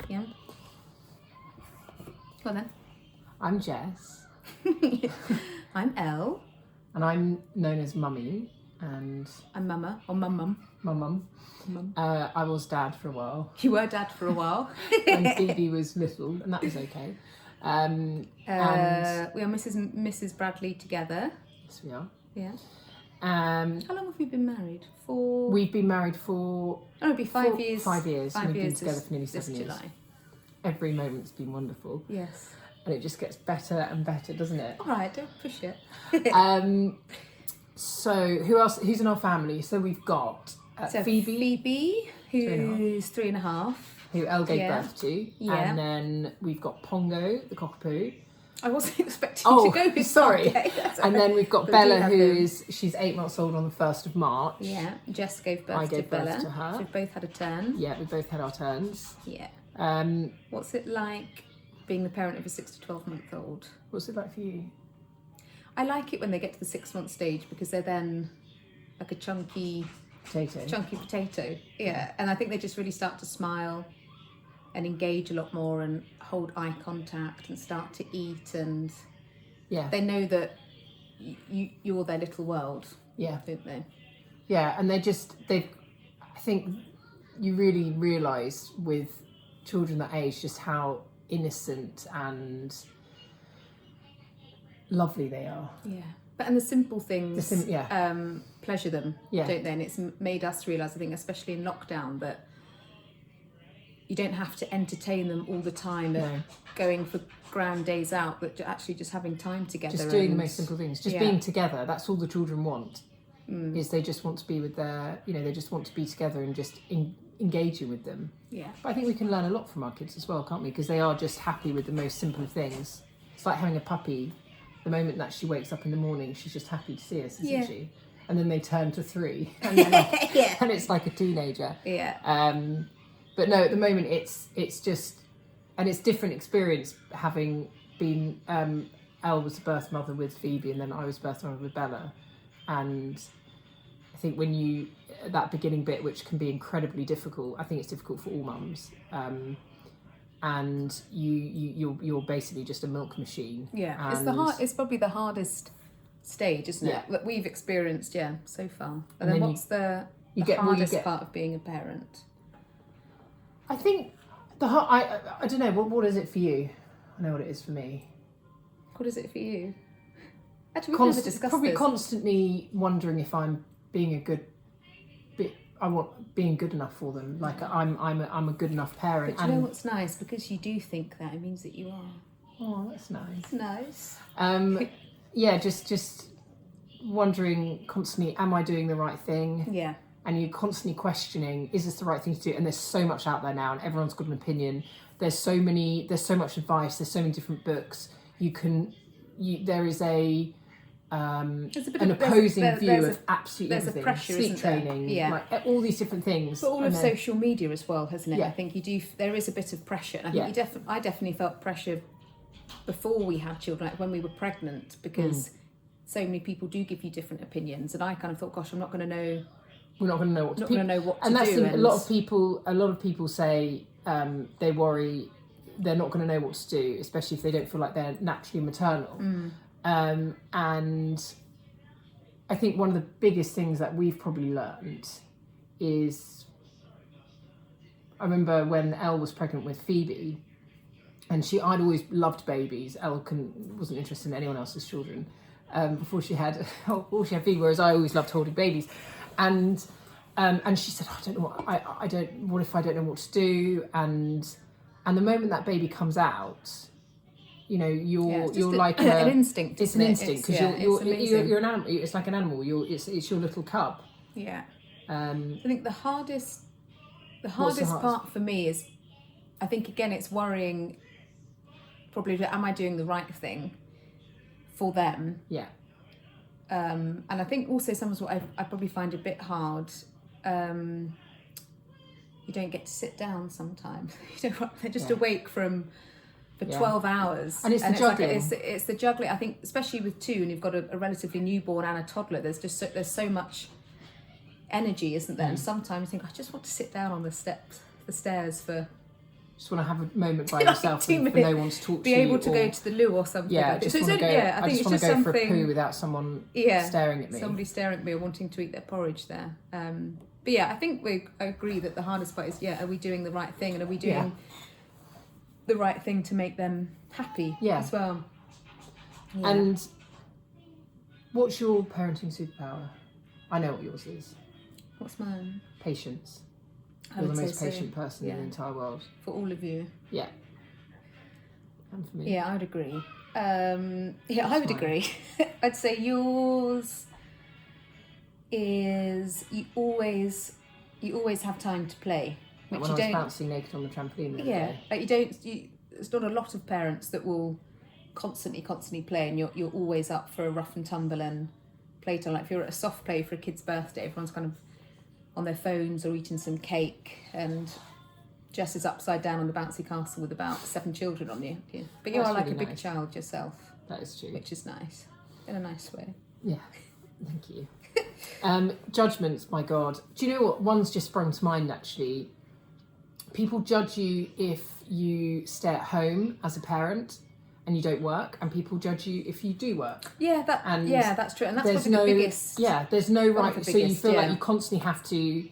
Yeah. Go on then. I'm Jess. I'm Elle. And I'm known as Mummy. And I'm Mama, or Mum. Mum. I was Dad for a while. You were Dad for a while. And Phoebe was little, and that was okay. And we are Mrs. Bradley together. yes, we are. Yeah. How long have we been married? We've been married for... Oh, it'll be 5 years. 5 years. 5 We've years been together for nearly 7 years. July. Every moment's been wonderful. Yes. And it just gets better and better, doesn't it? All right, don't push it. So who else? Who's in our family? So we've got Phoebe, who's 3.5. who Elle gave birth to. Yeah. And then we've got Pongo, the cockapoo. I wasn't expecting to go with sorry. Pongo. And then we've got Bella, she's 8 months old on the 1st of March. Yeah, Jess gave birth I to gave Bella. birth to her. So we've both had a turn. Yeah, we both had our turns. Yeah. What's What's it like being the parent of a 6 to 12-month-old? it like for you? I like it when they get to the 6-month stage because they're then like a chunky potato. Yeah, and I think they just really start to smile and engage a lot more and hold eye contact and start to eat, and they know that you're their little world. Yeah, don't they? Yeah, and I think you really realise with children that age just how innocent and lovely they are. Yeah, and the simple things pleasure them, don't they? And it's made us realise, I think, especially in lockdown, that you don't have to entertain them all the time going for grand days out, but actually just having time together. Just doing the most simple things. Just being together. That's all the children want. Is they just want to be with they just want to be together and just engaging with them. Yeah. But I think we can learn a lot from our kids as well, can't we? Because they are just happy with the most simple things. It's like having a puppy. The moment that she wakes up in the morning, she's just happy to see us, isn't she? And then they turn to 3, and, and it's like a teenager. Yeah. But no, at the moment it's just, and it's different experience having been. Elle was a birth mother with Phoebe, and then I was birth mother with Bella, and I think when you that beginning bit, which can be incredibly difficult, I think it's difficult for all mums. And you're basically just a milk machine. Yeah, it's probably the hardest stage, isn't it? That we've experienced, so far. And then what's the hardest part of being a parent? I think I don't know. What is it for you? I know what it is for me. What is it for you? Actually, we've never discussed probably this. Constantly wondering if I'm being being good enough for them. Like I'm a good enough parent. But you know what's nice? Because you do think that, it means that you are. Oh, that's nice. Nice. Yeah, just wondering constantly, am I doing the right thing? Yeah. And you're constantly questioning, is this the right thing to do? And there's so much out there now, and everyone's got an opinion. There's so much advice. There's so many different books. There is an opposing view of absolutely everything. There's a pressure, sleep training, like all these different things. But all of social media as well, hasn't it? Yeah. I think there is a bit of pressure. And I think I definitely felt pressure before we had children, like when we were pregnant, because so many people do give you different opinions, and I kind of thought, gosh, I'm not going to know. We're not going to know what to do. And that's a lot of people say they worry they're not going to know what to do, especially if they don't feel like they're naturally maternal. And I think one of the biggest things that we've probably learned is, I remember when Elle was pregnant with Phoebe, and I'd always loved babies. Elle wasn't interested in anyone else's children before she had Phoebe, whereas I always loved holding babies. And she said, what if I don't know what to do? And the moment that baby comes out, you're like an instinct. It's an instinct because you're an animal. It's like an animal. It's your little cub. Yeah. I think the hardest part for me is, I think again, it's worrying. Probably, am I doing the right thing for them? Yeah. And I think also sometimes what I probably find a bit hard. You don't get to sit down sometimes. They're just awake for 12 hours. And it's the juggling. It's the juggling. I think, especially with 2, and you've got a relatively newborn and a toddler, there's so much energy, isn't there? And sometimes you think, I just want to sit down on the stairs for Just want to have a moment by yourself Like 2 and for no one to talk to be you. able to or, go to the loo or something. Yeah, like just so want to go. I I think just it's want to go something, for a poo without someone staring at me. Somebody staring at me or wanting to eat their porridge there. But yeah, I think I agree that the hardest part is, are we doing the right thing, and are we doing the right thing to make them happy as well? Yeah. And what's your parenting superpower? I know what yours is. What's mine? Patience. I You're would the most say so. patient person in the entire world. For all of you. Yeah. And for me. Yeah, I would agree. I would agree. I'd say yours is you always have time to play. Like when I was bouncing naked on the trampoline the other day. Like there's not a lot of parents that will constantly play, and you're always up for a rough and tumble and playtime. Like if you're at a soft play for a kid's birthday, everyone's kind of on their phones or eating some cake, and Jess is upside down on the bouncy castle with about 7 children on you. Yeah. But you are like really a big child yourself. That is true. Which is nice, in a nice way. Yeah, thank you. Judgments, my God. Do you know what? One's just sprung to mind actually. People judge you if you stay at home as a parent and you don't work, and people judge you if you do work. Yeah, that's true, and that's probably the biggest. Yeah, there's no right. So you feel like you constantly have to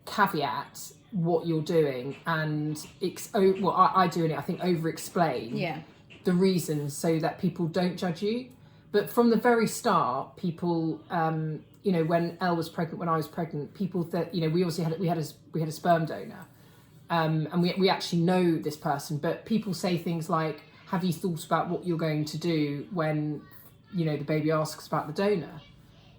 caveat what you're doing and I do in it. I think over-explain the reasons so that people don't judge you. But from the very start, people, when Elle was pregnant, when I was pregnant, people that we obviously had a sperm donor, and we actually know this person. But people say things like, "Have you thought about what you're going to do when, the baby asks about the donor?"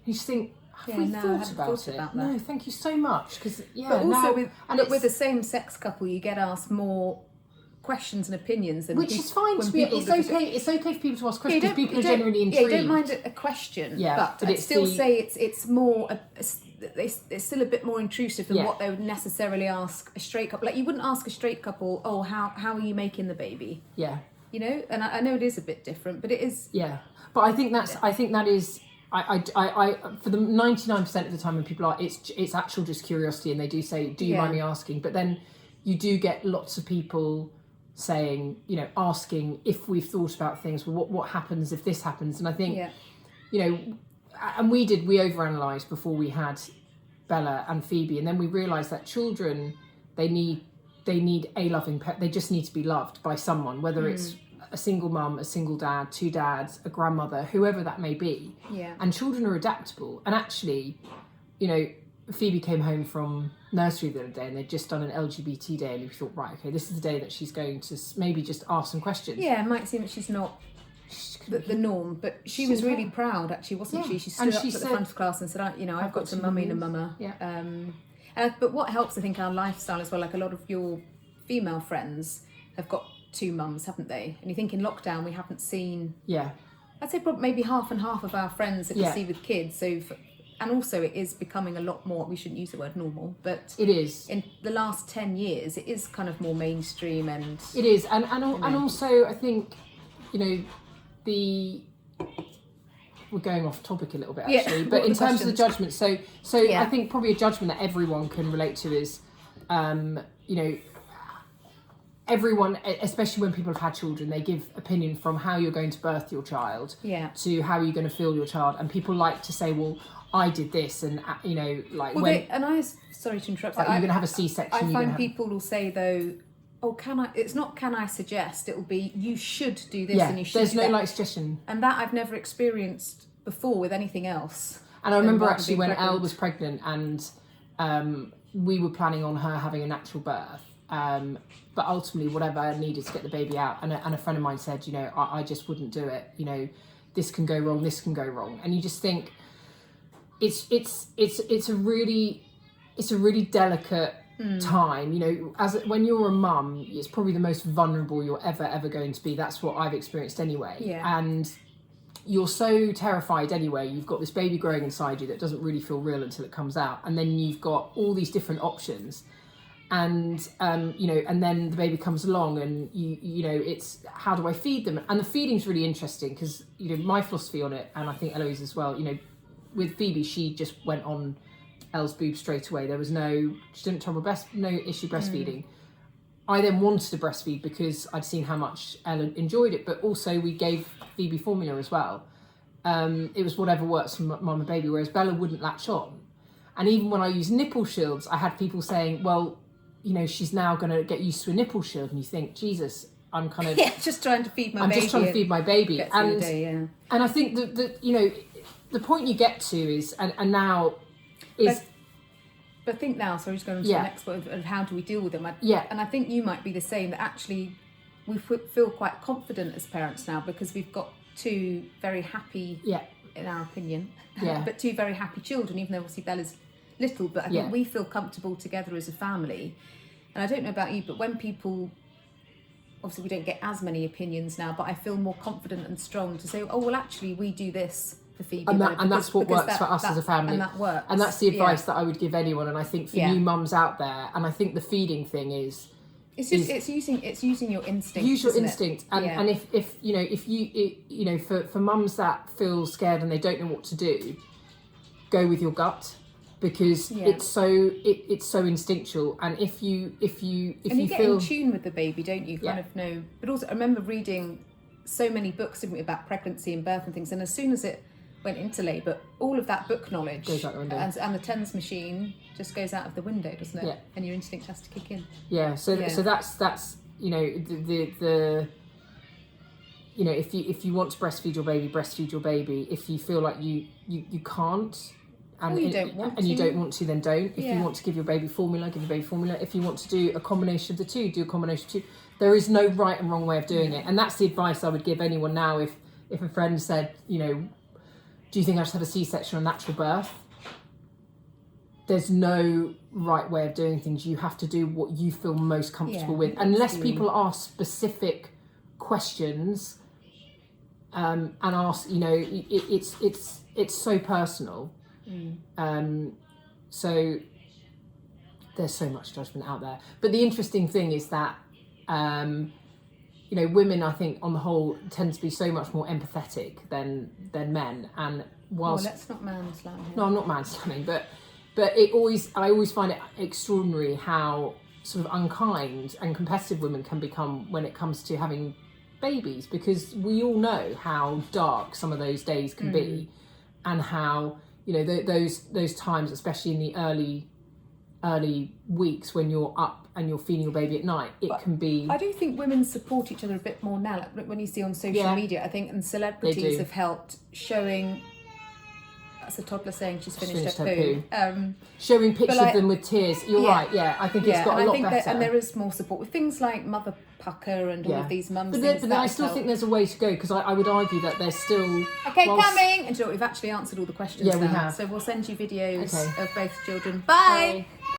You just think, have we thought about it? No, thank you so much. Because but also with the same-sex couple, you get asked more questions and opinions, and which is fine. It's okay. It's okay for people to ask questions because people are genuinely intrigued. Yeah, you don't mind a question, but I'd still say it's more. It's still a bit more intrusive than what they would necessarily ask a straight couple. Like you wouldn't ask a straight couple, "Oh, how are you making the baby?" Yeah. And I know it is a bit different, but it is. Yeah, but I think that is. I for the 99% of the time when people are, it's actual just curiosity, and they do say, "Do you mind me asking?" But then you do get lots of people saying, asking if we've thought about things. Well, what happens if this happens? And I think, and we overanalyzed before we had Bella and Phoebe, and then we realised that children they need a loving pet. They just need to be loved by someone, whether it's a single mum, a single dad, 2 dads, a grandmother, whoever that may be. Yeah. And children are adaptable. And actually, Phoebe came home from nursery the other day, and they'd just done an LGBT day, and we thought, right, okay, this is the day that she's going to maybe just ask some questions. Yeah, it might seem that she's not the norm, but she was really proud, actually, wasn't she? She stood up at the front of class and said, I've got a mummy and a mama. Yeah. But what helps, I think, our lifestyle as well, like a lot of your female friends have got 2 mums, haven't they? And you think in lockdown we haven't seen... Yeah. I'd say probably maybe half and half of our friends that we see with kids. So, and also it is becoming a lot more, we shouldn't use the word normal, but... It is. In the last 10 years, it is kind of more mainstream and... It is. And also, I think, we're going off topic a little bit, actually. But in terms of the judgment, so I think probably a judgment that everyone can relate to is, everyone, especially when people have had children, they give opinion from how you're going to birth your child to how you're going to feel your child. And people like to say, well, I did this, and, sorry to interrupt. Like, you're going to have a C-section. I find people will say, though, oh, it's not can I suggest, it'll be you should do this and you should there's do no that. like suggestion. And that I've never experienced before with anything else. And I remember actually when Elle was pregnant, and we were planning on her having a natural birth, but ultimately whatever needed to get the baby out, and a friend of mine said, I just wouldn't do it, this can go wrong, this can go wrong. And you just think it's a really delicate time, when you're a mum, it's probably the most vulnerable you're ever going to be. That's what I've experienced anyway. And you're so terrified anyway. You've got this baby growing inside you that doesn't really feel real until it comes out, and then you've got all these different options, and and then the baby comes along, and it's how do I feed them? And the feeding's really interesting because my philosophy on it, and I think Eloise as well, with Phoebe, she just went on Elle's boob straight away. There was she didn't trouble no issue breastfeeding. I then wanted to breastfeed because I'd seen how much Ella enjoyed it, but also we gave Phoebe formula as well. It was whatever works for mum and baby, whereas Bella wouldn't latch on. And even when I used nipple shields, I had people saying, well, you know, she's now going to get used to a nipple shield. And you think, Jesus, I'm kind of... just trying to feed my baby. I'm just trying to feed my baby. And I think that, you know, the point you get to is, and now is... But I think now, so I'm just going on to the next point of how do we deal with them. And I think you might be the same, that actually we feel quite confident as parents now because we've got two very happy, in our opinion, but two very happy children, even though obviously Bella's little, but I think we feel comfortable together as a family. And I don't know about you, but when people, obviously we don't get as many opinions now, but I feel more confident and strong to say, oh, well, actually we do this for Phoebe. And that's what works for us as a family. And that works. And that's the advice that I would give anyone. And I think for new mums out there, and I think the feeding thing is... It's using your instinct. Use your instinct, and if you know, if you know, for mums that feel scared and they don't know what to do, go with your gut, because it's so instinctual. And if you get feel in tune with the baby, don't you? Kind of know. But also, I remember reading so many books, didn't we, about pregnancy and birth and things. And as soon as it went into labour, all of that book knowledge goes out the window. And the TENS machine just goes out of the window, doesn't it? And your instinct has to kick in. So that's you know, the you know, if you want to breastfeed your baby. If you feel like you can't, and you don't want to, then don't. If you want to give your baby formula, give your baby formula. If you want to do a combination of the two, do a combination of the two. There is no right and wrong way of doing it, and that's the advice I would give anyone now. If a friend said, you know, do you think I should have a C-section or natural birth? There's no right way of doing things. You have to do what you feel most comfortable with. Unless people ask specific questions, and ask, you know, it's so personal. So there's so much judgment out there. But the interesting thing is that, you know, women, I think, on the whole, tend to be so much more empathetic than men. And whilst... let's not mansplain here. No, I'm not mansplaining, but I always find it extraordinary how sort of unkind and competitive women can become when it comes to having babies, because we all know how dark some of those days can be, and how, you know, those times, especially in the early weeks when you're up and you're feeding your baby at night, can be... I do think women support each other a bit more now. Like when you see on social media, I think, and celebrities have helped showing... That's a toddler saying she's finished her poo. Showing pictures of them with tears. You're right, I think it's got a lot better. And there is more support with things like Mother Pucker and all of these mums. But then I still think there's a way to go, because I would argue that there's still... Okay, coming! And you know, we've actually answered all the questions now. We have. So we'll send you videos of both children. Bye.